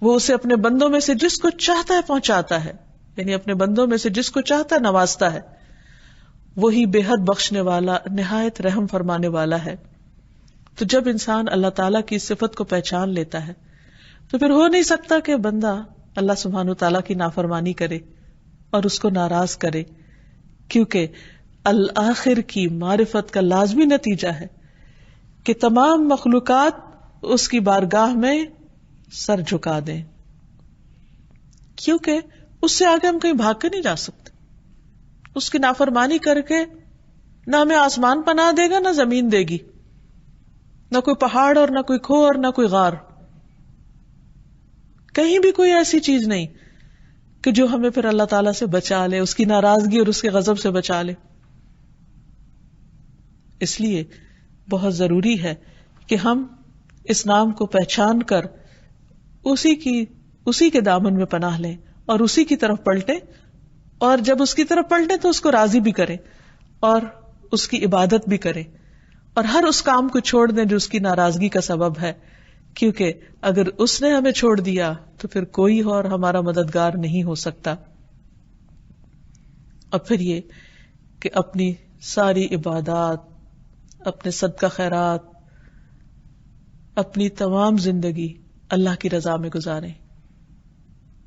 وہ اسے اپنے بندوں میں سے جس کو چاہتا ہے پہنچاتا ہے، یعنی اپنے بندوں میں سے جس کو چاہتا ہے نوازتا ہے. وہی بے حد بخشنے والا، نہایت رحم فرمانے والا ہے. تو جب انسان اللہ تعالیٰ کی صفت کو پہچان لیتا ہے تو پھر ہو نہیں سکتا کہ بندہ اللہ سبحانہ و تعالیٰ کی نافرمانی کرے اور اس کو ناراض کرے، کیونکہ الآخر کی معرفت کا لازمی نتیجہ ہے کہ تمام مخلوقات اس کی بارگاہ میں سر جھکا دیں، کیونکہ اس سے آگے ہم کہیں بھاگ کے نہیں جا سکتے. اس کی نافرمانی کر کے نہ ہمیں آسمان پناہ دے گا نہ زمین دے گی، نہ کوئی پہاڑ اور نہ کوئی کھو اور نہ کوئی غار، کہیں بھی کوئی ایسی چیز نہیں کہ جو ہمیں پھر اللہ تعالیٰ سے بچا لے، اس کی ناراضگی اور اس کے غضب سے بچا لے. اس لیے بہت ضروری ہے کہ ہم اس نام کو پہچان کر اسی کے دامن میں پناہ لیں اور اسی کی طرف پلٹیں، اور جب اس کی طرف پلٹیں تو اس کو راضی بھی کریں اور اس کی عبادت بھی کریں، اور ہر اس کام کو چھوڑ دیں جو اس کی ناراضگی کا سبب ہے. کیونکہ اگر اس نے ہمیں چھوڑ دیا تو پھر کوئی اور ہمارا مددگار نہیں ہو سکتا. اور پھر یہ کہ اپنی ساری عبادات، اپنے صدقہ خیرات، اپنی تمام زندگی اللہ کی رضا میں گزاریں،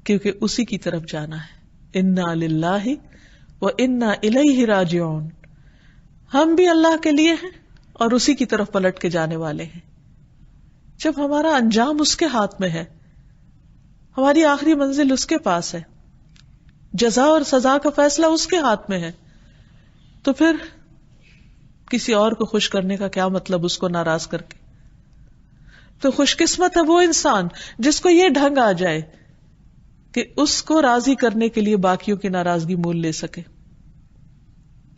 کیونکہ اسی کی طرف جانا ہے. انا للہ و انا الیہ راجعون. ہم بھی اللہ کے لیے ہیں اور اسی کی طرف پلٹ کے جانے والے ہیں. جب ہمارا انجام اس کے ہاتھ میں ہے، ہماری آخری منزل اس کے پاس ہے، جزا اور سزا کا فیصلہ اس کے ہاتھ میں ہے، تو پھر کسی اور کو خوش کرنے کا کیا مطلب اس کو ناراض کر کے. تو خوش قسمت ہے وہ انسان جس کو یہ ڈھنگ آ جائے کہ اس کو راضی کرنے کے لیے باقیوں کی ناراضگی مول لے سکے.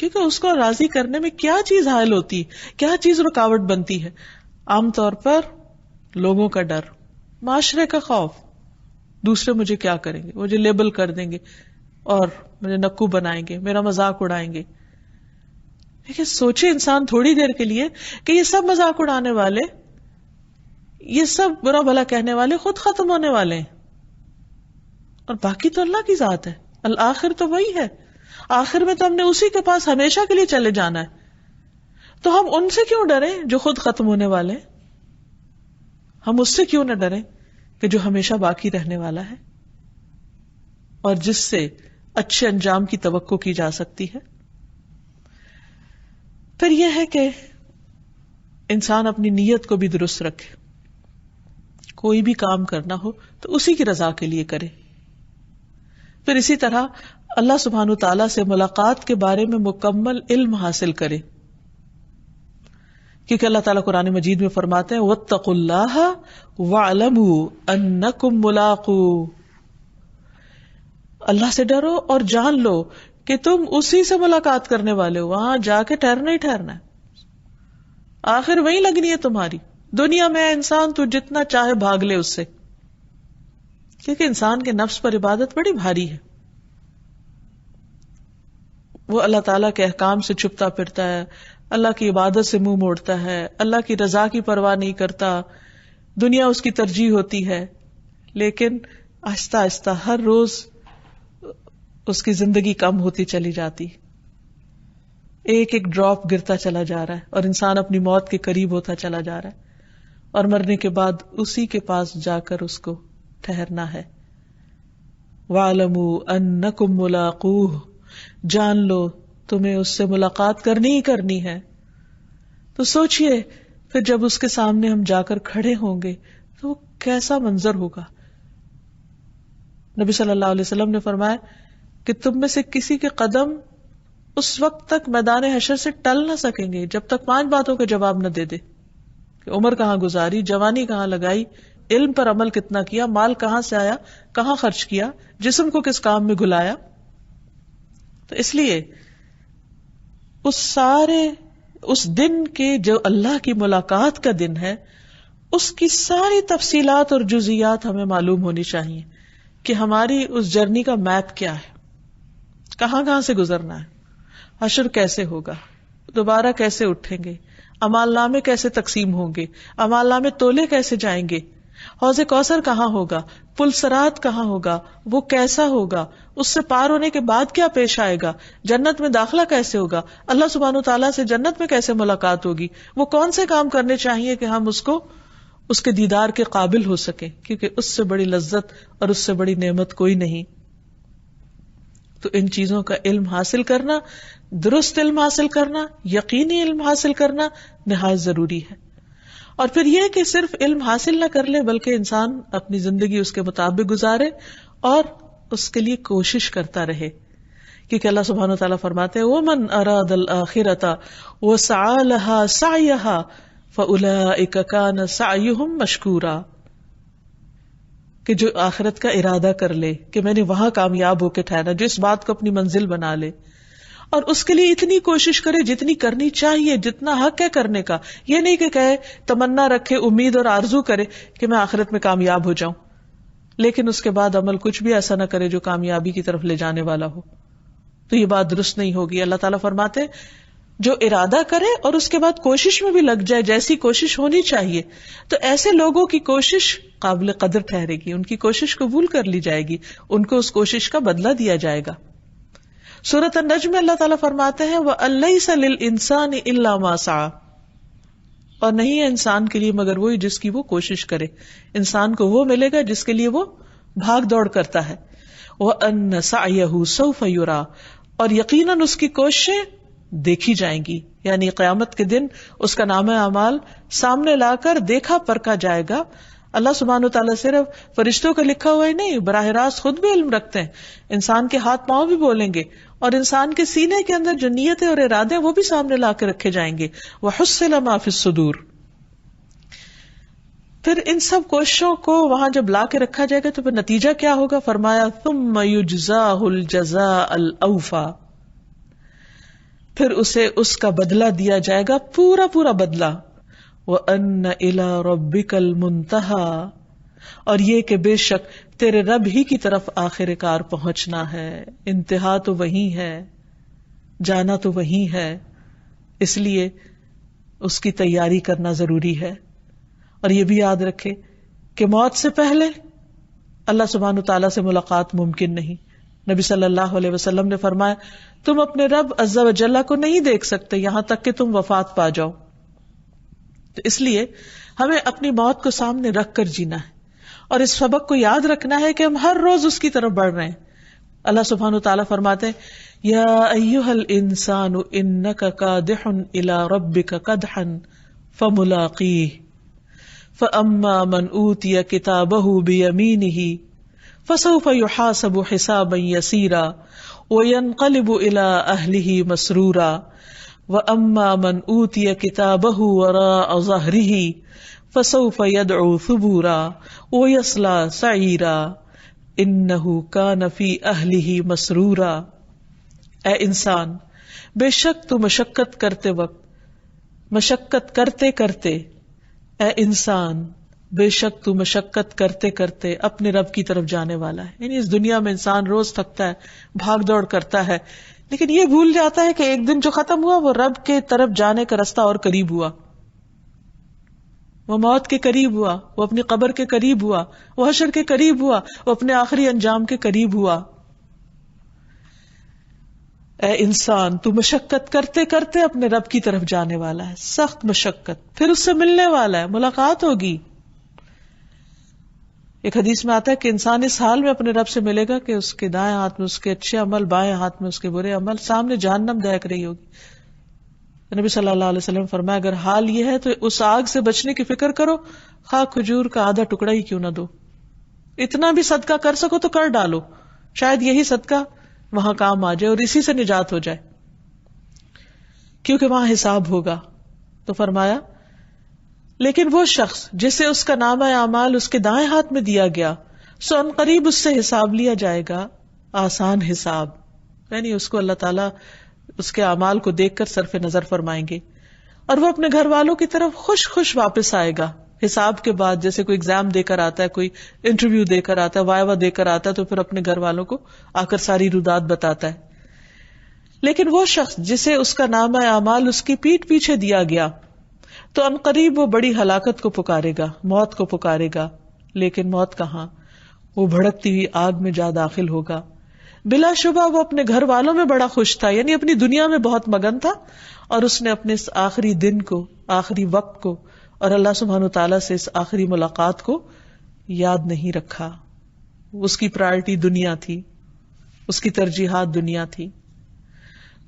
کیونکہ اس کو راضی کرنے میں کیا چیز حائل ہوتی، کیا چیز رکاوٹ بنتی ہے؟ عام طور پر لوگوں کا ڈر، معاشرے کا خوف، دوسرے مجھے کیا کریں گے، مجھے لیبل کر دیں گے اور مجھے نکو بنائیں گے، میرا مذاق اڑائیں گے. لیکن سوچے انسان تھوڑی دیر کے لیے کہ یہ سب مذاق اڑانے والے، یہ سب برا بھلا کہنے والے خود ختم ہونے والے ہیں، اور باقی تو اللہ کی ذات ہے. الآخر تو وہی ہے، آخر میں تو ہم نے اسی کے پاس ہمیشہ کے لیے چلے جانا ہے. تو ہم ان سے کیوں ڈریں جو خود ختم ہونے والے ہیں؟ ہم اس سے کیوں نہ ڈریں کہ جو ہمیشہ باقی رہنے والا ہے اور جس سے اچھے انجام کی توقع کی جا سکتی ہے. پھر یہ ہے کہ انسان اپنی نیت کو بھی درست رکھے. کوئی بھی کام کرنا ہو تو اسی کی رضا کے لیے کرے. پھر اسی طرح اللہ سبحانہ تعالیٰ سے ملاقات کے بارے میں مکمل علم حاصل کرے، کیونکہ اللہ تعالیٰ قرآن مجید میں فرماتے ہیں واتقوا اللہ واعلموا انکم ملاقوہ. اللہ سے ڈرو اور جان لو کہ تم اسی سے ملاقات کرنے والے ہو، وہاں جا کے ٹھہرنا ہی ٹھہرنا ہے، آخر وہیں لگنی ہے تمہاری. دنیا میں انسان تو جتنا چاہے بھاگ لے اس سے، کیونکہ انسان کے نفس پر عبادت بڑی بھاری ہے. وہ اللہ تعالیٰ کے احکام سے چھپتا پھرتا ہے، اللہ کی عبادت سے منہ موڑتا ہے، اللہ کی رضا کی پرواہ نہیں کرتا، دنیا اس کی ترجیح ہوتی ہے. لیکن آہستہ آہستہ ہر روز اس کی زندگی کم ہوتی چلی جاتی، ایک ایک ڈراپ گرتا چلا جا رہا ہے اور انسان اپنی موت کے قریب ہوتا چلا جا رہا ہے، اور مرنے کے بعد اسی کے پاس جا کر اس کو ٹھہرنا ہے. وَاعْلَمُوا أَنَّكُمْ مُلَاقُوهُ، جان لو تمہیں اس سے ملاقات کرنی ہی کرنی ہے. تو سوچئے پھر جب اس کے سامنے ہم جا کر کھڑے ہوں گے تو وہ کیسا منظر ہوگا. نبی صلی اللہ علیہ وسلم نے فرمایا کہ تم میں سے کسی کے قدم اس وقت تک میدان حشر سے ٹل نہ سکیں گے جب تک 5 باتوں کا جواب نہ دے دے کہ عمر کہاں گزاری، جوانی کہاں لگائی، علم پر عمل کتنا کیا، مال کہاں سے آیا، کہاں خرچ کیا، جسم کو کس کام میں گلایا. تو اس لیے اس دن کے جو اللہ کی ملاقات کا دن ہے اس کی ساری تفصیلات اور جزیات ہمیں معلوم ہونی چاہیے کہ ہماری اس جرنی کا میپ کیا ہے، کہاں کہاں سے گزرنا ہے، حشر کیسے ہوگا، دوبارہ کیسے اٹھیں گے، اعمال نامے کیسے تقسیم ہوں گے، اعمال نامے تولے کیسے جائیں گے، حوض کوثر کہاں ہوگا، پل صراط کہاں ہوگا، وہ کیسا ہوگا، اس سے پار ہونے کے بعد کیا پیش آئے گا، جنت میں داخلہ کیسے ہوگا، اللہ سبحانہ تعالیٰ سے جنت میں کیسے ملاقات ہوگی، وہ کون سے کام کرنے چاہیے کہ ہم اس کے دیدار کے قابل ہو سکیں، کیونکہ اس سے بڑی لذت اور اس سے بڑی نعمت کوئی نہیں. تو ان چیزوں کا علم حاصل کرنا، درست علم حاصل کرنا، یقینی علم حاصل کرنا نہایت ضروری ہے. اور پھر یہ کہ صرف علم حاصل نہ کر لے بلکہ انسان اپنی زندگی اس کے مطابق گزارے اور اس کے لیے کوشش کرتا رہے، کیونکہ اللہ سبحانہ وتعالیٰ فرماتے ہیں وَمَنْ أَرَادَ الْآخِرَةَ وَسَعَى لَهَا سَعْيَهَا فَأُولَئِكَ كَانَ سَعْيُهُمْ مَشْكُورًا، کہ جو آخرت کا ارادہ کر لے کہ میں نے وہاں کامیاب ہو کے ٹھہرنا، جو اس بات کو اپنی منزل بنا لے اور اس کے لیے اتنی کوشش کرے جتنی کرنی چاہیے، جتنا حق ہے کرنے کا. یہ نہیں کہ کہے تمنا رکھے، امید اور آرزو کرے کہ میں آخرت میں کامیاب ہو جاؤں، لیکن اس کے بعد عمل کچھ بھی ایسا نہ کرے جو کامیابی کی طرف لے جانے والا ہو، تو یہ بات درست نہیں ہوگی. اللہ تعالیٰ فرماتے جو ارادہ کرے اور اس کے بعد کوشش میں بھی لگ جائے جیسی کوشش ہونی چاہیے، تو ایسے لوگوں کی کوشش قابل قدر ٹھہرے گی، ان کی کوشش قبول کر لی جائے گی، ان کو اس کوشش کا بدلہ دیا جائے گا. سورۃ النجم میں اللہ تعالیٰ فرماتے ہیں وَأَن لَّيْسَ لِلْإِنسَانِ إِلَّا مَا سَعَىٰ، اور نہیں ہے انسان کے لیے مگر وہی جس کی وہ کوشش کرے. انسان کو وہ ملے گا جس کے لیے وہ بھاگ دوڑ کرتا ہے. وَأَنَّ سَعْيَهُ سَوْفَ يُرَىٰ، اور یقیناً اس کی کوششیں دیکھی جائیں گی، یعنی قیامت کے دن اس کا نامہ اعمال سامنے لا کر دیکھا پرکھا جائے گا. اللہ سبحانہ تعالیٰ صرف فرشتوں کا لکھا ہوا ہی نہیں، براہ راست خود بھی علم رکھتے ہیں. انسان کے ہاتھ پاؤں بھی بولیں گے اور انسان کے سینے کے اندر جو نیتیں اور ارادے وہ بھی سامنے لا کے رکھے جائیں گے. وَحُصِّلَ مَا فِي الصُّدُورِ، پھر ان سب کوششوں کو وہاں جب لا کے رکھا جائے گا تو پھر نتیجہ کیا ہوگا؟ فرمایا ثُمَّ يُجْزَاهُ الْجَزَاءَ الْأَوْفَى، پھر اسے اس کا بدلہ دیا جائے گا، پورا پورا بدلہ. وَأَنَّ إِلَىٰ رَبِّكَ الْمُنْتَهَىٰ، اور یہ کہ بے شک تیرے رب ہی کی طرف آخر کار پہنچنا ہے، انتہا تو وہی ہے، جانا تو وہی ہے. اس لیے اس کی تیاری کرنا ضروری ہے. اور یہ بھی یاد رکھے کہ موت سے پہلے اللہ سبحانہ تعالیٰ سے ملاقات ممکن نہیں، نبی صلی اللہ علیہ وسلم نے فرمایا تم اپنے رب عز و جل کو نہیں دیکھ سکتے یہاں تک کہ تم وفات پا جاؤ. تو اس لیے ہمیں اپنی موت کو سامنے رکھ کر جینا ہے اور اس سبق کو یاد رکھنا ہے کہ ہم ہر روز اس کی طرف بڑھ رہے ہیں. اللہ سبحانہ وتعالیٰ فرماتے ہیں یا ایھا الانسان انک کادح الی ربک کدحا فملاقیہ فاما من اوتی کتابہ بیمینہ فسوف یحاسب حسابا یسیرا وینقلب الی اہلہ مسرورا واما من اوتی کتابہ وراء ظہرہ فسوف يدعو ثبورا ويصلى سعيرا انه كان في اهله مسرورا. اے انسان بے شک تو مشقت کرتے اے انسان بے شک تو مشقت کرتے کرتے اپنے رب کی طرف جانے والا ہے. یعنی اس دنیا میں انسان روز تھکتا ہے، بھاگ دوڑ کرتا ہے، لیکن یہ بھول جاتا ہے کہ ایک دن جو ختم ہوا وہ رب کے طرف جانے کا راستہ اور قریب ہوا، وہ موت کے قریب ہوا، وہ اپنی قبر کے قریب ہوا، وہ حشر کے قریب ہوا، وہ اپنے آخری انجام کے قریب ہوا. اے انسان تو مشقت کرتے کرتے اپنے رب کی طرف جانے والا ہے، سخت مشقت، پھر اس سے ملنے والا ہے، ملاقات ہوگی. ایک حدیث میں آتا ہے کہ انسان اس حال میں اپنے رب سے ملے گا کہ اس کے دائیں ہاتھ میں اس کے اچھے عمل، بائیں ہاتھ میں اس کے برے عمل، سامنے جہنم دہک رہی ہوگی. نبی صلی اللہ علیہ وسلم فرمایا اگر حال یہ ہے تو اس آگ سے بچنے کی فکر کرو، خواہ کھجور کا آدھا ٹکڑا ہی کیوں نہ دو، اتنا بھی صدقہ کر سکو تو کر ڈالو، شاید یہی صدقہ وہاں کام آ جائے اور اسی سے نجات ہو جائے، کیونکہ وہاں حساب ہوگا. تو فرمایا لیکن وہ شخص جسے اس کا نامہ اعمال اس کے دائیں ہاتھ میں دیا گیا سو ان قریب اس سے حساب لیا جائے گا، آسان حساب، یعنی اس کو اللہ تعالیٰ اس کے اعمال کو دیکھ کر صرف نظر فرمائیں گے اور وہ اپنے گھر والوں کی طرف خوش خوش واپس آئے گا. حساب کے بعد جیسے کوئی ایگزام دے کر آتا ہے، کوئی انٹرویو دے کر آتا ہے، وائوا دے کر آتا ہے، تو پھر اپنے گھر والوں کو آ کر ساری رودات بتاتا ہے. لیکن وہ شخص جسے اس کا نامہ اعمال اس کی پیٹھ پیچھے دیا گیا تو ان قریب وہ بڑی ہلاکت کو پکارے گا، موت کو پکارے گا. لیکن موت کہاں، وہ بھڑکتی ہوئی آگ میں جا داخل ہوگا. بلا شبہ وہ اپنے گھر والوں میں بڑا خوش تھا، یعنی اپنی دنیا میں بہت مگن تھا، اور اس نے اپنے اس آخری دن کو، آخری وقت کو اور اللہ سبحانہ وتعالیٰ سے اس آخری ملاقات کو یاد نہیں رکھا. اس کی پرائرٹی دنیا تھی، اس کی ترجیحات دنیا تھی.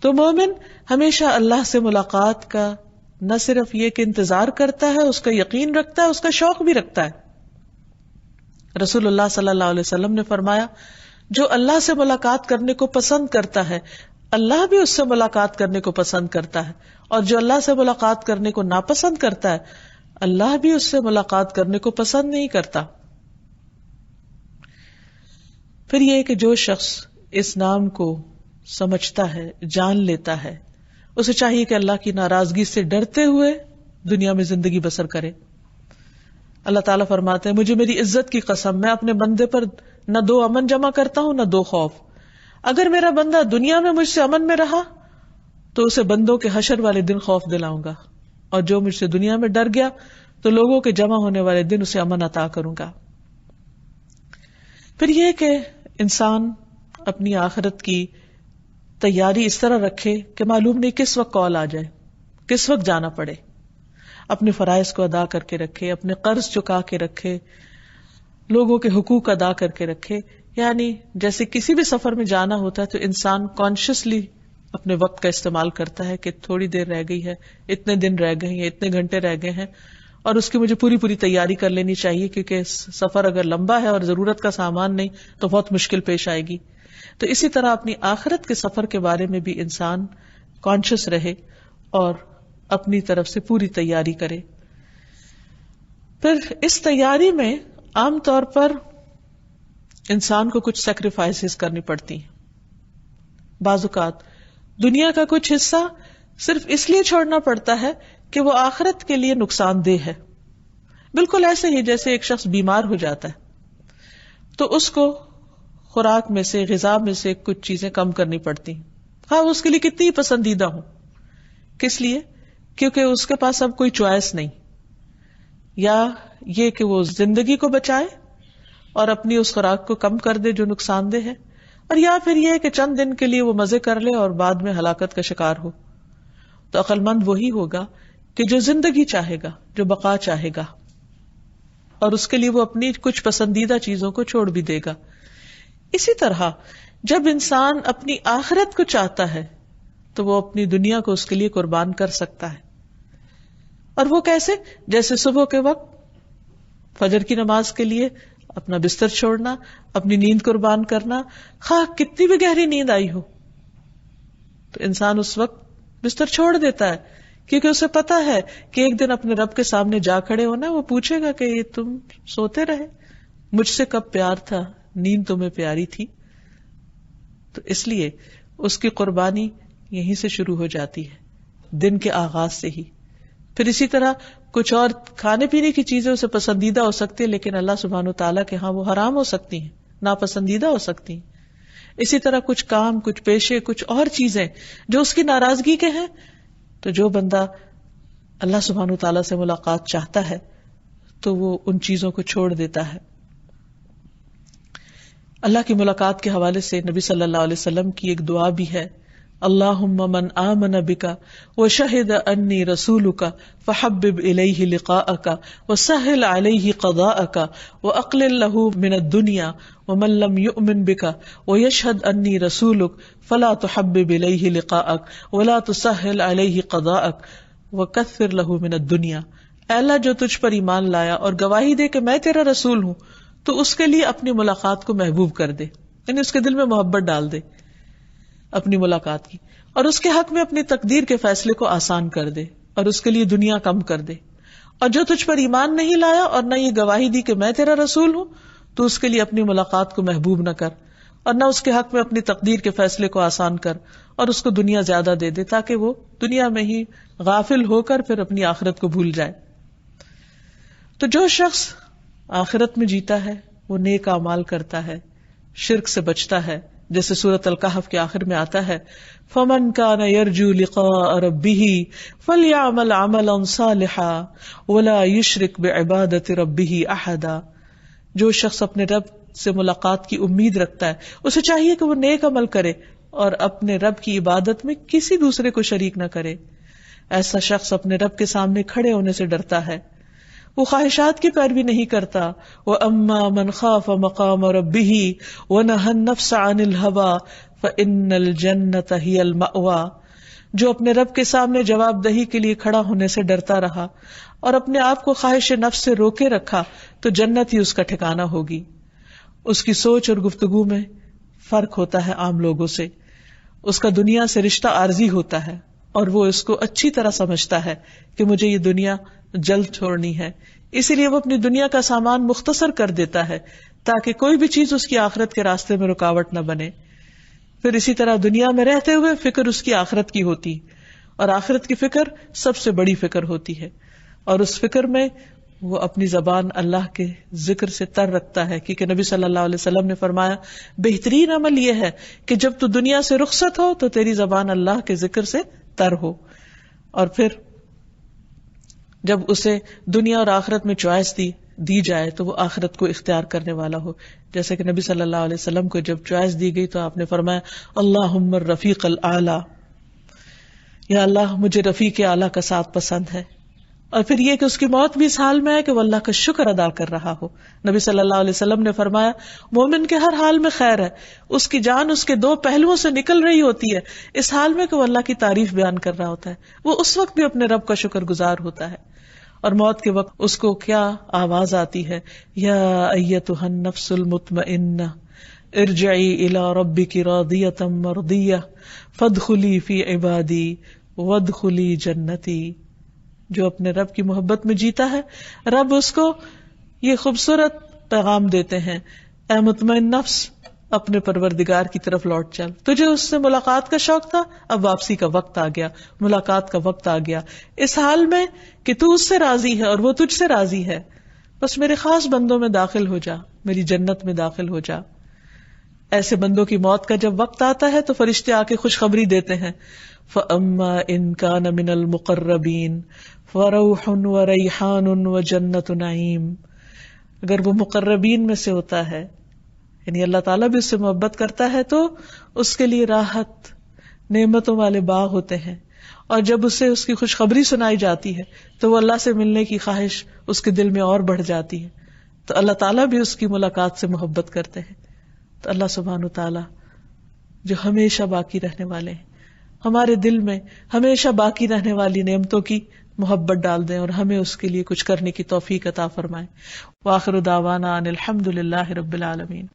تو مومن ہمیشہ اللہ سے ملاقات کا نہ صرف یہ کہ انتظار کرتا ہے، اس کا یقین رکھتا ہے، اس کا شوق بھی رکھتا ہے. رسول اللہ صلی اللہ علیہ وسلم نے فرمایا جو اللہ سے ملاقات کرنے کو پسند کرتا ہے اللہ بھی اس سے ملاقات کرنے کو پسند کرتا ہے، اور جو اللہ سے ملاقات کرنے کو ناپسند کرتا ہے اللہ بھی اس سے ملاقات کرنے کو پسند نہیں کرتا. پھر یہ کہ جو شخص اس نام کو سمجھتا ہے، جان لیتا ہے، اسے چاہیے کہ اللہ کی ناراضگی سے ڈرتے ہوئے دنیا میں زندگی بسر کرے. اللہ تعالیٰ فرماتے ہیں مجھے میری عزت کی قسم میں اپنے بندے پر نہ دو امن جمع کرتا ہوں نہ دو خوف. اگر میرا بندہ دنیا میں مجھ سے امن میں رہا تو اسے بندوں کے حشر والے دن خوف دلاؤں گا، اور جو مجھ سے دنیا میں ڈر گیا تو لوگوں کے جمع ہونے والے دن اسے امن عطا کروں گا. پھر یہ کہ انسان اپنی آخرت کی تیاری اس طرح رکھے کہ معلوم نہیں کس وقت کال آ جائے، کس وقت جانا پڑے. اپنے فرائض کو ادا کر کے رکھے، اپنے قرض چکا کے رکھے، لوگوں کے حقوق ادا کر کے رکھے. یعنی جیسے کسی بھی سفر میں جانا ہوتا ہے تو انسان کانشیسلی اپنے وقت کا استعمال کرتا ہے کہ تھوڑی دیر رہ گئی ہے، اتنے دن رہ گئے ہیں، اتنے گھنٹے رہ گئے ہیں، اور اس کی مجھے پوری تیاری کر لینی چاہیے، کیونکہ سفر اگر لمبا ہے اور ضرورت کا سامان نہیں تو بہت مشکل پیش آئے گی. تو اسی طرح اپنی آخرت کے سفر کے بارے میں بھی انسان کانشیس رہے اور اپنی طرف سے پوری تیاری کرے. پھر اس تیاری میں عام طور پر انسان کو کچھ سیکریفائسز کرنی پڑتی ہیں. بعض اوقات دنیا کا کچھ حصہ صرف اس لیے چھوڑنا پڑتا ہے کہ وہ آخرت کے لیے نقصان دہ ہے. بالکل ایسے ہی جیسے ایک شخص بیمار ہو جاتا ہے تو اس کو خوراک میں سے، غذا میں سے کچھ چیزیں کم کرنی پڑتی ہیں، ہاں اس کے لیے کتنی پسندیدہ ہوں. کس لیے؟ کیونکہ اس کے پاس اب کوئی چوائس نہیں، یا یہ کہ وہ زندگی کو بچائے اور اپنی اس خوراک کو کم کر دے جو نقصان دہ ہے، اور یا پھر یہ کہ چند دن کے لیے وہ مزے کر لے اور بعد میں ہلاکت کا شکار ہو. تو عقل مند وہی ہوگا کہ جو زندگی چاہے گا، جو بقا چاہے گا، اور اس کے لیے وہ اپنی کچھ پسندیدہ چیزوں کو چھوڑ بھی دے گا. اسی طرح جب انسان اپنی آخرت کو چاہتا ہے تو وہ اپنی دنیا کو اس کے لیے قربان کر سکتا ہے. اور وہ کیسے؟ جیسے صبح کے وقت فجر کی نماز کے لیے اپنا بستر چھوڑنا، اپنی نیند قربان کرنا، خواہ کتنی بھی گہری نیند آئی ہو تو انسان اس وقت بستر چھوڑ دیتا ہے، کیونکہ اسے پتا ہے کہ ایک دن اپنے رب کے سامنے جا کھڑے ہونا، وہ پوچھے گا کہ یہ تم سوتے رہے، مجھ سے کب پیار تھا، نیند تمہیں پیاری تھی. تو اس لیے اس کی قربانی یہیں سے شروع ہو جاتی ہے، دن کے آغاز سے ہی. پھر اسی طرح کچھ اور کھانے پینے کی چیزیں اسے پسندیدہ ہو سکتی ہیں، لیکن اللہ سبحانہ وتعالیٰ کے ہاں وہ حرام ہو سکتی ہیں، ناپسندیدہ ہو سکتی ہیں. اسی طرح کچھ کام، کچھ پیشے، کچھ اور چیزیں جو اس کی ناراضگی کے ہیں. تو جو بندہ اللہ سبحانہ وتعالیٰ سے ملاقات چاہتا ہے تو وہ ان چیزوں کو چھوڑ دیتا ہے. اللہ کی ملاقات کے حوالے سے نبی صلی اللہ علیہ وسلم کی ایک دعا بھی ہے، اللہم من آمن بک وشہد انی رسولک فحبب الیہ لقاءک وسہل علیہ قضاءک واقلل لہ من الدنیا ومن لم یؤمن بک ویشہد انی رسولک فلا تحبب الیہ لقاءک ولا تسہل علیہ قضاءک وکثر لہ من الدنیا. اے اللہ، جو تجھ پر ایمان لایا اور گواہی دے کہ میں تیرا رسول ہوں، تو اس کے لیے اپنی ملاقات کو محبوب کر دے، یعنی اس کے دل میں محبت ڈال دے اپنی ملاقات کی، اور اس کے حق میں اپنی تقدیر کے فیصلے کو آسان کر دے اور اس کے لیے دنیا کم کر دے. اور جو تجھ پر ایمان نہیں لایا اور نہ یہ گواہی دی کہ میں تیرا رسول ہوں، تو اس کے لیے اپنی ملاقات کو محبوب نہ کر اور نہ اس کے حق میں اپنی تقدیر کے فیصلے کو آسان کر، اور اس کو دنیا زیادہ دے دے تاکہ وہ دنیا میں ہی غافل ہو کر پھر اپنی آخرت کو بھول جائے. تو جو شخص آخرت میں جیتا ہے وہ نیک اعمال کرتا ہے، شرک سے بچتا ہے، جیسے سورۃ الکہف کے آخر میں آتا ہے فَمَنْ كَانَ يَرْجُو لِقَاءَ رَبِّهِ فَلْيَعْمَلْ عَمَلًا صَالِحًا وَلَا يُشْرِكْ بِعِبَادَةِ رَبِّهِ أَحَدًا. جو شخص اپنے رب سے ملاقات کی امید رکھتا ہے، اسے چاہیے کہ وہ نیک عمل کرے اور اپنے رب کی عبادت میں کسی دوسرے کو شریک نہ کرے. ایسا شخص اپنے رب کے سامنے کھڑے ہونے سے ڈرتا ہے، وہ خواہشات کی پیروی نہیں کرتا. وَأَمَّا مَنْ خَافَ مَقَامَ رَبِّهِ وَنَهَى النَّفْسَ عَنِ الْهَوَىٰ فَإِنَّ الْجَنَّةَ هِيَ الْمَأْوَىٰ. جو اپنے رب کے سامنے جواب دہی کے لیے کھڑا ہونے سے ڈرتا رہا اور اپنے آپ کو خواہش نفس سے روکے رکھا تو جنت ہی اس کا ٹھکانہ ہوگی. اس کی سوچ اور گفتگو میں فرق ہوتا ہے عام لوگوں سے. اس کا دنیا سے رشتہ عارضی ہوتا ہے اور وہ اس کو اچھی طرح سمجھتا ہے کہ مجھے یہ دنیا جلد چھوڑنی ہے، اسی لیے وہ اپنی دنیا کا سامان مختصر کر دیتا ہے تاکہ کوئی بھی چیز اس کی آخرت کے راستے میں رکاوٹ نہ بنے. پھر اسی طرح دنیا میں رہتے ہوئے فکر اس کی آخرت کی ہوتی، اور آخرت کی فکر سب سے بڑی فکر ہوتی ہے، اور اس فکر میں وہ اپنی زبان اللہ کے ذکر سے تر رکھتا ہے، کیونکہ نبی صلی اللہ علیہ وسلم نے فرمایا بہترین عمل یہ ہے کہ جب تو دنیا سے رخصت ہو تو تیری زبان اللہ کے ذکر سے تر ہو. اور پھر جب اسے دنیا اور آخرت میں چوائس دی جائے تو وہ آخرت کو اختیار کرنے والا ہو. جیسے کہ نبی صلی اللہ علیہ وسلم کو جب چوائس دی گئی تو آپ نے فرمایا اللہم الرفیق الاعلی، یا اللہ مجھے رفیق اعلیٰ کا ساتھ پسند ہے. اور پھر یہ کہ اس کی موت بھی اس حال میں ہے کہ وہ اللہ کا شکر ادا کر رہا ہو. نبی صلی اللہ علیہ وسلم نے فرمایا مومن کے ہر حال میں خیر ہے، اس کی جان اس کے دو پہلوؤں سے نکل رہی ہوتی ہے، اس حال میں کہ وہ اللہ کی تعریف بیان کر رہا ہوتا ہے، وہ اس وقت بھی اپنے رب کا شکر گزار ہوتا ہے. اور موت کے وقت اس کو کیا آواز آتی ہے، یا ایتھا النفس المطمئنہ ارجعی الی ربک راضیۃ مرضیہ فادخلی فی عبادی وادخلی جنتی. جو اپنے رب کی محبت میں جیتا ہے، رب اس کو یہ خوبصورت پیغام دیتے ہیں، اے مطمئن نفس اپنے پروردگار کی طرف لوٹ چل. تجھے اس سے ملاقات کا شوق تھا، اب واپسی کا وقت آ گیا، ملاقات کا وقت آ گیا، اس حال میں کہ تو اس سے راضی ہے اور وہ تجھ سے راضی ہے، بس میرے خاص بندوں میں داخل ہو جا، میری جنت میں داخل ہو جا. ایسے بندوں کی موت کا جب وقت آتا ہے تو فرشتے آ کے خوشخبری دیتے ہیں، فَأَمَّا إِن كَانَ مِنَ الْمُقَرَّبِينَ فَرَوْحٌ وَرَيْحَانٌ وَجَنَّتُ نَعِيمٍ. اگر وہ مقربین میں سے ہوتا ہے یعنی اللہ تعالیٰ بھی اس سے محبت کرتا ہے تو اس کے لیے راحت نعمتوں والے باغ ہوتے ہیں، اور جب اسے اس کی خوشخبری سنائی جاتی ہے تو وہ اللہ سے ملنے کی خواہش اس کے دل میں اور بڑھ جاتی ہے، تو اللہ تعالیٰ بھی اس کی ملاقات سے محبت کرتے ہیں۔ تو اللہ سبحانہ وتعالیٰ جو ہمیشہ باقی رہنے والے ہیں، ہمارے دل میں ہمیشہ باقی رہنے والی نعمتوں کی محبت ڈال دیں اور ہمیں اس کے لیے کچھ کرنے کی توفیق عطا فرمائیں۔ وآخر دعوانا ان الحمد للہ رب العالمین۔